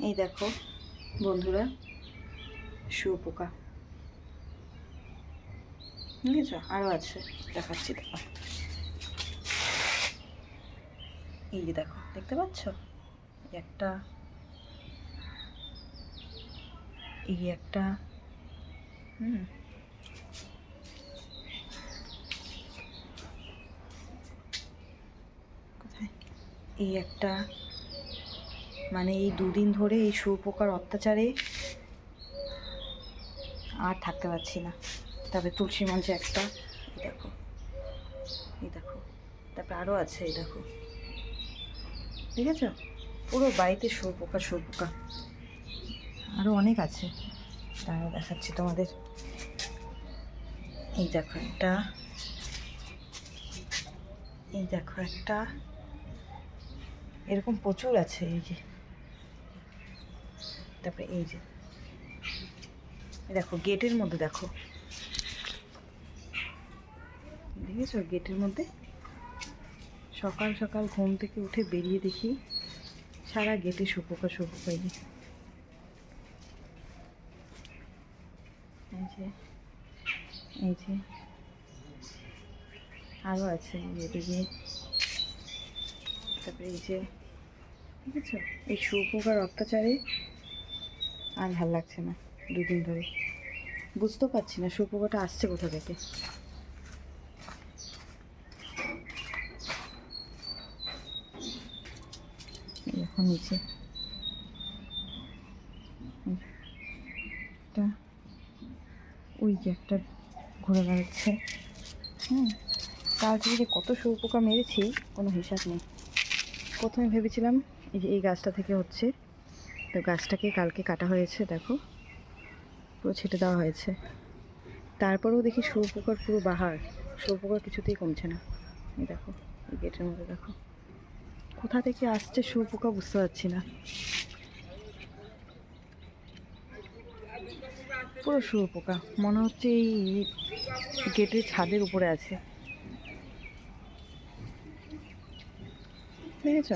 এই দেখো বন্ধুরা, শুয়োপোকা বুঝেছ, আরও আছে, দেখাচ্ছি। দেখো, এই যে দেখো, দেখতে পাচ্ছ একটা, এই একটা, কোথায়, এই একটা, মানে এই দুদিন ধরে এই শুয়োপোকার অত্যাচারে আর থাকতে পারছি না। তারপরে তুলসী মঞ্চে একটা, এই দেখো, এই দেখো, তারপরে আরও আছে, এই দেখো, ঠিক আছে, পুরো বাড়িতে শুয়োপোকা শুয়োপোকা, আরও অনেক আছে, তাও দেখাচ্ছি তোমাদের। এই দেখো একটা, এই দেখো একটা, এরকম প্রচুর আছে, এই যে, তারপরে এই যে দেখো গেটের মধ্যে, দেখো, দেখেছো গেটের মধ্যে, সকাল সকাল ঘুম থেকে উঠে বেরিয়ে দেখি সারা গেটে শুয়োপোকা শুয়োপোকা। এই যে, এই যে আরও আছে, এদিকে, তারপরে এই যে, ঠিক আছে, এই শুয়োপোকার অত্যাচারে আর ভাল লাগছে না। দুদিন ধরে বুঝতেও পারছি না শুয়োপোকাটা আসছে কোথা থেকে। এখন নিচে একটা, ওই যে একটা ঘুরে বেড়াচ্ছে। কাল থেকে যে কত শুয়োপোকা মেরেছি কোনো হিসাব নেই। প্রথমে ভেবেছিলাম এই যে এই গাছটা থেকে হচ্ছে, তো গাছটাকে কালকে কাটা হয়েছে, দেখো পুরো ছেটে দেওয়া হয়েছে। তারপরেও দেখি শুয়োপোকার পুরো বাহার, শুয়োপোকার কিছুতেই কমছে না। এই দেখো, এই গেটের মধ্যে দেখো, কোথা থেকে আসছে শুয়োপোকা বুঝতে পারছি না। পুরো শুয়োপোকা, মনে হচ্ছে এই গেটের ছাদের উপরে আছে, দেখেছ?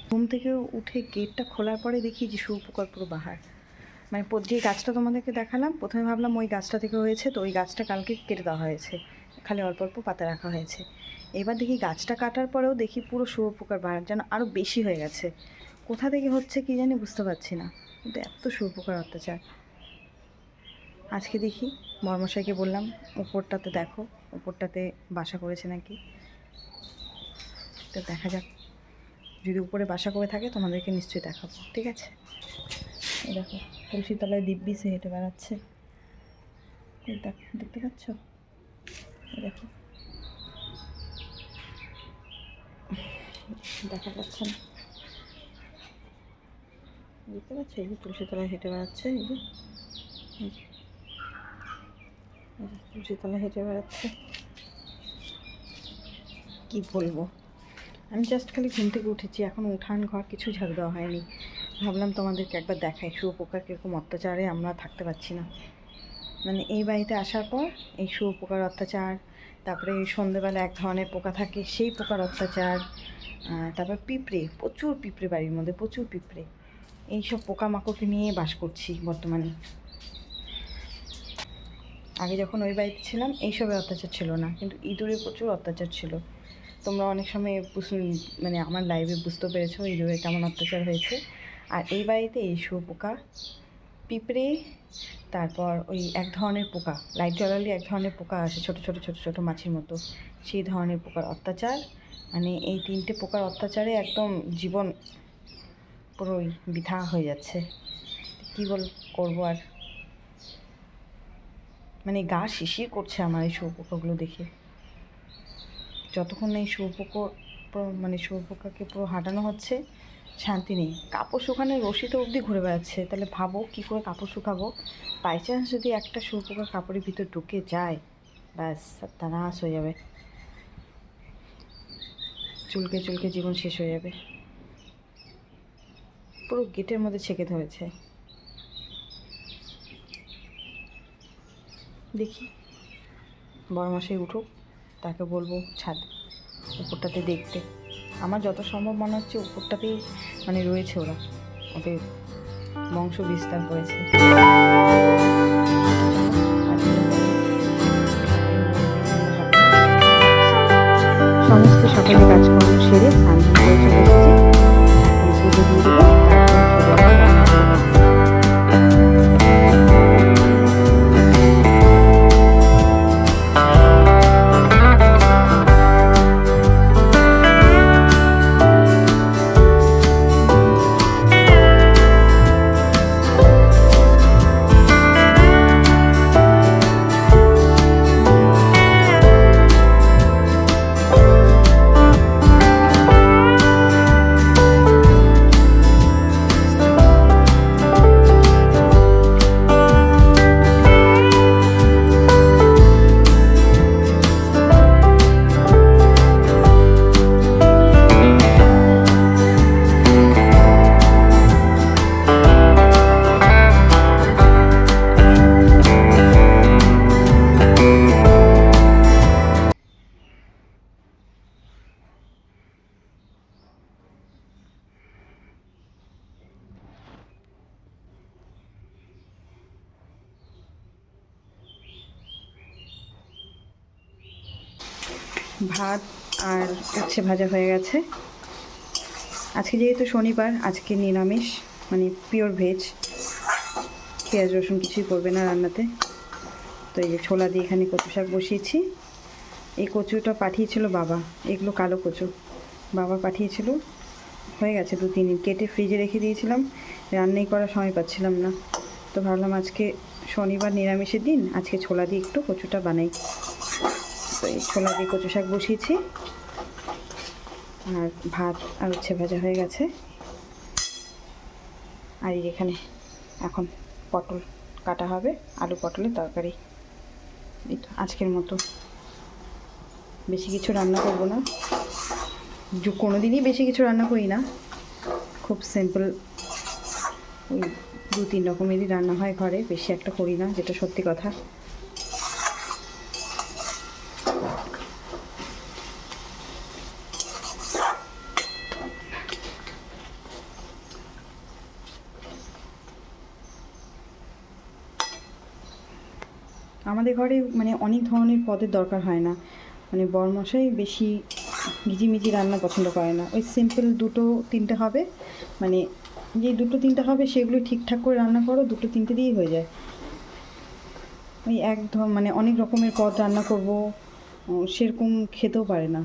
ঘুম থেকে উঠে গেটটা খোলার পরে দেখি যে শুয়োপোকার পুরো বাহার। মানে যে গাছটা তোমাদেরকে দেখালাম, প্রথমে ভাবলাম ওই গাছটা থেকে হয়েছে, তো ওই গাছটা কালকে কেটে দেওয়া হয়েছে, খালি অল্প অল্প পাতা রাখা হয়েছে। এবার দেখি গাছটা কাটার পরেও দেখি পুরো শুয়োপোকার বাহার যেন আরও বেশি হয়ে গেছে। কোথা থেকে হচ্ছে কি জানি বুঝতে পারছি না, কিন্তু এত শুয়োপোকার অত্যাচার। আজকে দেখি বড়মশাইকে বললাম উপরটাতে দেখো, উপরটাতে বাসা করেছে নাকি, তো দেখা যাক, যদি উপরে বাসা করে থাকে তোমাদেরকে নিশ্চয়ই দেখাবো, ঠিক আছে? এই দেখো তুলসী তলায় দিব্যি সে হেঁটে বেড়াচ্ছে, দেখতে পাচ্ছ? দেখো, দেখা যাচ্ছে না, দেখতে পাচ্ছ? এই যে তুলসী তলায় হেঁটে বেড়াচ্ছে, এই যে তুলসী তলায় হেঁটে বেড়াচ্ছে। কি বলবো, আমি জাস্ট খালি ঘুম থেকে উঠেছি, এখন উঠান ঘর কিছু ঝাড়ু দেওয়া হয়নি। ভাবলাম তোমাদেরকে একবার দেখাই শুয়োপোকার কীরকম অত্যাচারে আমরা থাকতে পারছি না। মানে এই বাড়িতে আসার পর এই শুয়োপোকার অত্যাচার, তারপরে সন্ধেবেলা এক ধরনের পোকা থাকে সেই পোকার অত্যাচার, তারপর পিঁপড়ে, প্রচুর পিঁপড়ে বাড়ির মধ্যে, প্রচুর পিঁপড়ে, এইসব পোকামাকড়কে নিয়ে বাস করছি বর্তমানে। আগে যখন ওই বাড়িতে ছিলাম এইসবের অত্যাচার ছিল না, কিন্তু ইঁদুরের প্রচুর অত্যাচার ছিল। তোমরা অনেক সময় মানে আমার লাইভে বুঝতে পেরেছো ইঁদুরের কেমন অত্যাচার হয়েছে। আর এই বাড়িতে এই শুয়োপোকা, পিঁপড়ে, তারপর ওই এক ধরনের পোকা, লাইট জ্বালালে এক ধরনের পোকা আসে, ছোটো ছোটো ছোটো ছোটো মাছির মতো, সেই ধরনের পোকার অত্যাচার। মানে এই তিনটে পোকার অত্যাচারে একদম জীবন পুরোই বৃথা হয়ে যাচ্ছে। কী করবো আর, মানে গা শিশির করছে আমার এই শুয়োপোকাগুলো দেখে। যতক্ষণ এই মানে শুয়োপোকাকে পুরো হাঁটানো হচ্ছে শান্তি নেই। কাপড় শুকানোর রশিতে অবধি ঘুরে বেড়াচ্ছে, তাহলে ভাবো কী করে কাপড় শুকাবো। বাই চান্স যদি একটা শুয়োপোকা কাপড়ের ভিতর ঢুকে যায়, ব্যাস সর্বনাশ হয়ে যাবে, চুলকে চুলকে জীবন শেষ হয়ে যাবে। পুরো গেটের মধ্যে ছেঁকে ধরেছে। দেখি বড়মশাই উঠুক, তাকে বলবো ছাদ উপরটাতে দেখতে। আমার যত সম্ভব মনে হচ্ছে উপরটাতেই মানে রয়েছে ওরা, ওদের বংশ বিস্তার করেছে। সমস্ত সকালে কাজকর্ম সেরে স্নান করে চলে এসেছি। এখন পুজো দিয়ে দেবো, তারপর সোজা রান্না করবো। ভাত আর উচ্ছে ভাজা হয়ে গেছে। আজকে যেহেতু শনিবার, আজকে নিরামিষ, মানে পিওর ভেজ, পেঁয়াজ রসুন কিছুই পড়বে না রান্নাতে। তো এই যে ছোলা দিয়ে এখানে কচু শাক বসিয়েছি। এই কচুটা পাঠিয়েছিল বাবা, এগুলো কালো কচু বাবা পাঠিয়েছিল। হয়ে গেছে 2-3 দিন, কেটে ফ্রিজে রেখে দিয়েছিলাম, রান্নাই করার সময় পাচ্ছিলাম না। তো ভাবলাম আজকে শনিবার নিরামিষের দিন, আজকে ছোলা দিয়ে একটু কচুটা বানাই। তো এই ছোলা দিয়ে কচু শাক বসিয়েছি, আর ভাত আর উচ্ছে ভাজা হয়ে গেছে। আর এখানে এখন পটল কাটা হবে, আলু পটলের তরকারি। এই তো আজকের মতো, বেশি কিছু রান্না করব না। কোনো দিনই বেশি কিছু রান্না করি না, খুব সিম্পল, ওই 2-3 রকমেরই রান্না হয় ঘরে, বেশি একটা করি না, যেটা সত্যি কথা। আমাদের ঘরে মানে অনেক ধরনের পদের দরকার হয় না, মানে বরমশাই বেশি ঘিজিমিজি রান্না পছন্দ করে না। ওই সিম্পল 2-3টে হবে, মানে যে 2-3টে হবে সেগুলো ঠিকঠাক করে রান্না করো, 2-3টে দিয়েই হয়ে যায়। ওই মানে অনেক রকমের পদ রান্না করব, সেরকম খেতেও পারে না।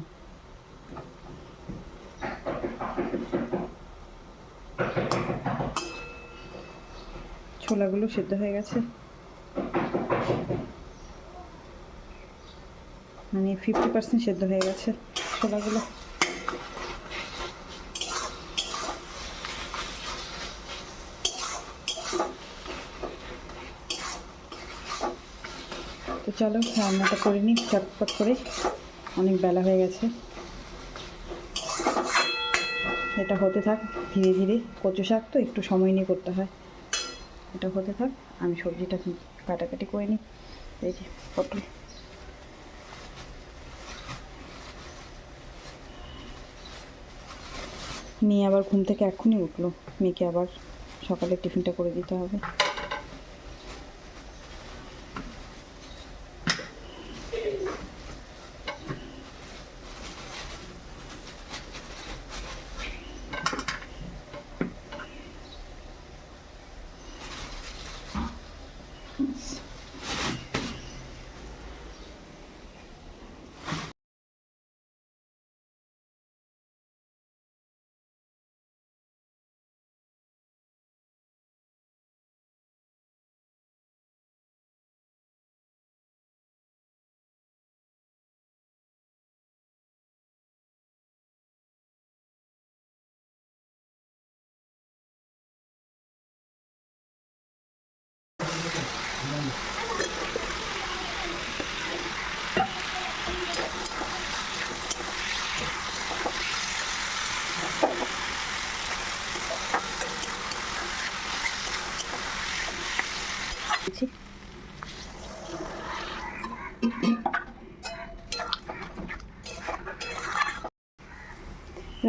ছোলাগুলো সেদ্ধ হয়ে গেছে, মানে 50% সেদ্ধ হয়ে গেছে ছোলাগুলো। তো চলো রান্নাটা করে নিই চটপট করে, অনেক বেলা হয়ে গেছে। এটা হতে থাক ধীরে ধীরে, কচু শাক তো একটু সময় নিয়ে করতে হয়। এটা হতে থাক, আমি সবজিটা কাটাকাটি করে নিই। এই যে পটল, মেয়ে আবার ঘুম থেকে এক্ষুনি উঠলো, মেয়েকে আবার সকালে টিফিনটা করে দিতে হবে।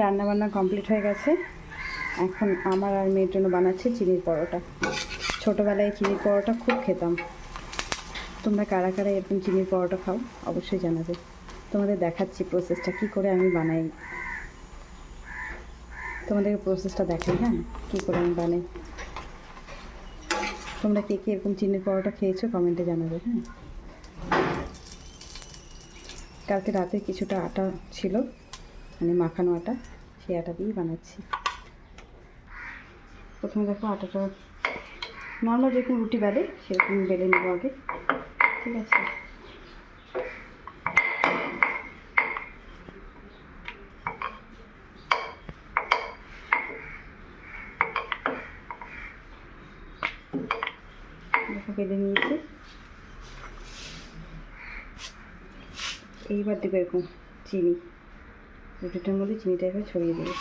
রান্না বান্না কমপ্লিট হয়ে গেছে, এখন আমার আর মেয়ের জন্য বানাচ্ছি চিনির পরোটা। ছোটোবেলায় চিনির পরোটা খুব খেতাম। তোমরা কারা কারা এরকম চিনির পরোটা খাও অবশ্যই জানাবে। তোমাদের দেখাচ্ছি প্রসেসটা কী করে আমি বানাই, তোমাদেরকে প্রসেসটা দেখাই। হ্যাঁ, কী করে আমি বানাই। তোমরা কে কে এরকম চিনির পরোটা খেয়েছো কমেন্টে জানাবে। হ্যাঁ, কালকে রাতে কিছুটা আটা ছিল, মানে মাখানো আটা, সেই আটা দিয়েই বানাচ্ছি। প্রথমে দেখো আটাটা নর্মাল যেরকম রুটি বেলে সেরকম বেলে নেবো আগে, ঠিক আছে। দেখো বেলে নিয়েছি। এইবার দেবো এরকম চিনি, রুটিটার মধ্যে চিনিটা এবার ছড়িয়ে দেবো,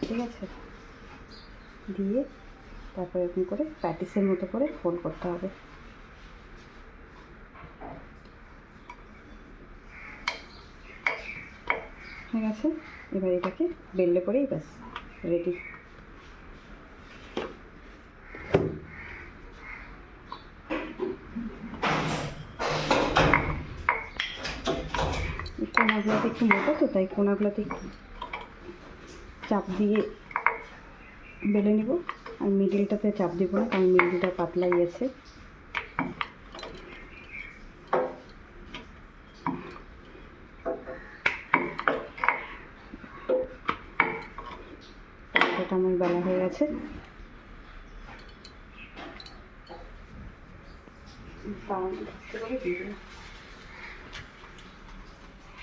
ঠিক আছে। দিয়ে তারপর এরকম করে প্যাটিসের মতো করে ফোল্ড করতে হবে। ঠিক আছে, এবার এটাকে বেললে পরেই ব্যাস রেডি। কোনাগুলোতে একটু মোটা তো, তাই কোনাগুলোতে একটু চাপ দিয়ে বেলে নেব। আর মিডিলটাতে চাপ দিব না, কারণ মিডিলটা পাতলাই আছে। এটা আমার বেলা হয়ে গেছে।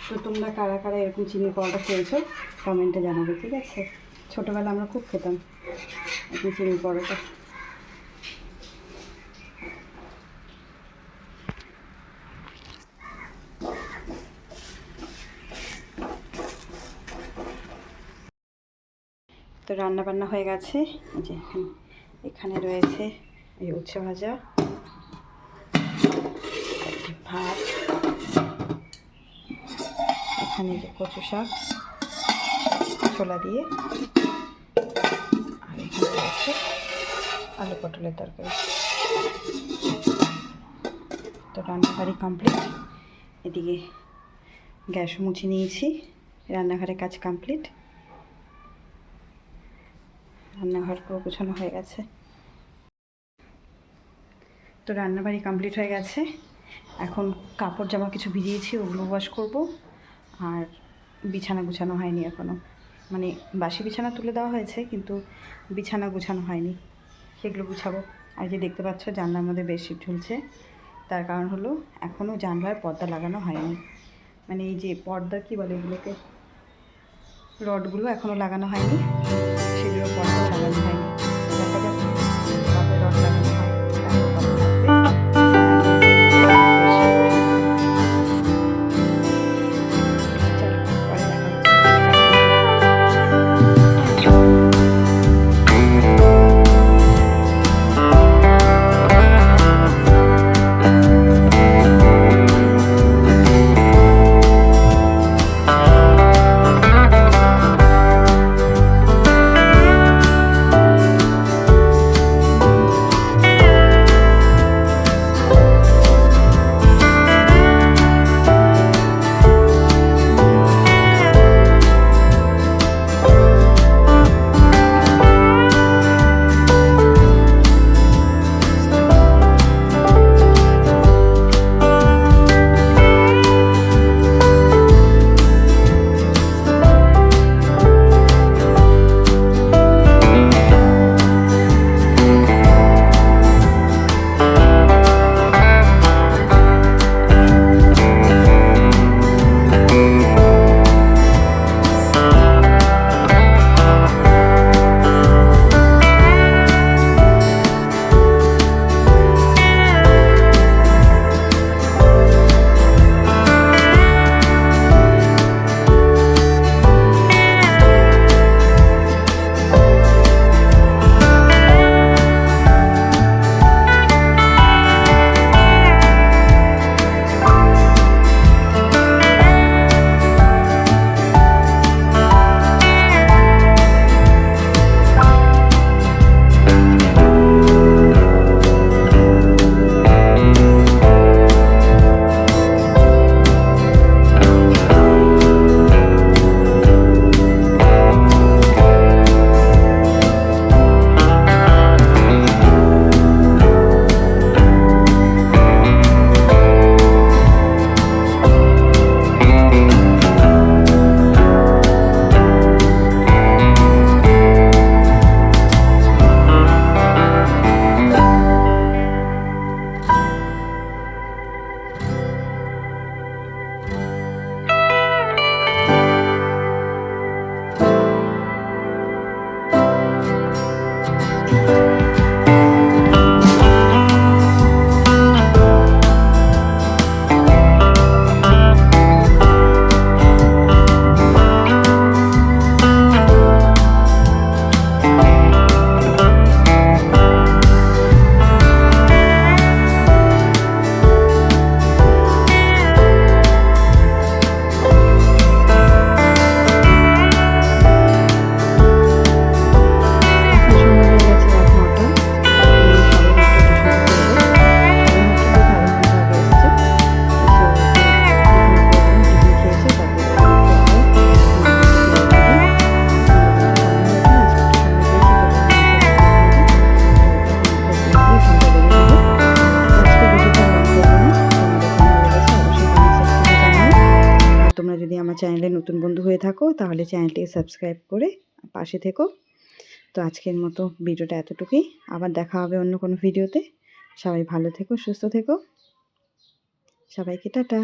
তো তোমরা কারা কারা এরকম চিনির পরোটা খেয়েছো কমেন্টে জানাবে, ঠিক আছে। ছোটোবেলা আমরা খুব খেতাম এরকম চিনির পরোটা। তো রান্না বান্না হয়ে গেছে। এই যে এখানে রয়েছে এই উচ্ছে ভাজা, ভাত, এখানে যে কচু শাক ছোলা দিয়ে, আর এখানে রয়েছে আলু পটলের তরকারি। তো রান্নাঘরে কমপ্লিট। এদিকে গ্যাস মুছে নিয়েছি, রান্নাঘরের কাজ কমপ্লিট। রান্নাঘর পুরো গোছানো হয়ে গেছে। তো রান্নাবাড়ি কমপ্লিট হয়ে গেছে। এখন কাপড় জামা কিছু ভিজিয়েছি, ওগুলো ওয়াশ করব। আর বিছানা গুছানো হয়নি এখনও, মানে বাসি বিছানা তুলে দেওয়া হয়েছে কিন্তু বিছানা গুছানো হয়নি, সেগুলো গুছাবো। আর যে দেখতে পাচ্ছ জানলার মধ্যে বেডশিট ঝুলছে, তার কারণ হলো এখনও জানলার পর্দা লাগানো হয়নি। মানে এই যে পর্দা কী বলে এগুলোকে, রডগুলো এখনও লাগানো হয়নি, সেগুলো পর্দাও লাগানো হয়নি। দেখা যাচ্ছে কবে রড লাগানো হয়, তারপর কবে থাকবে। বন্ধু হয়ে থাকো তাহলে চ্যানেলটিকে সাবস্ক্রাইব করে পাশে থেকো। তো আজকের মতো ভিডিওটা এতটুকুই, আবার দেখা হবে অন্য কোনো ভিডিওতে। সবাই ভালো থেকো, সুস্থ থেকো, সবাইকে টাটা।